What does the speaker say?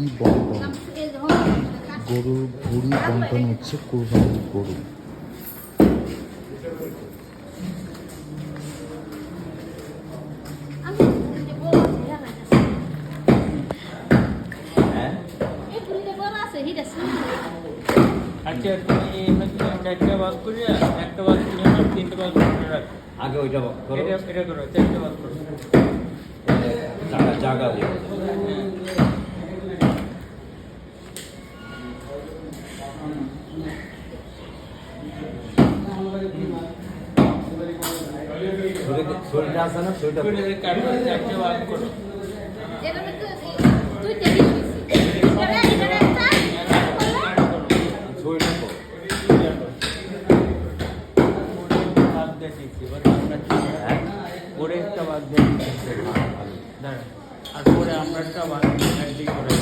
ভুঁড়ি বন্টন, গরুর ভুঁড়ি বন্টন হচ্ছে কোরবানির গরু। আচ্ছা তুমি একটা ভাগ করে একটা ভাগ করে আমার তিনটে ভাগ করে রাখো। আগে ওইটা করো, এটা করো, চারটে ভাগ করো। জায়গা দিয়ে শরীরটা আছে না, শরীরটা কাটবে, চারটে ভাগ করো। আর পরে আমরা একটা ভাগ করে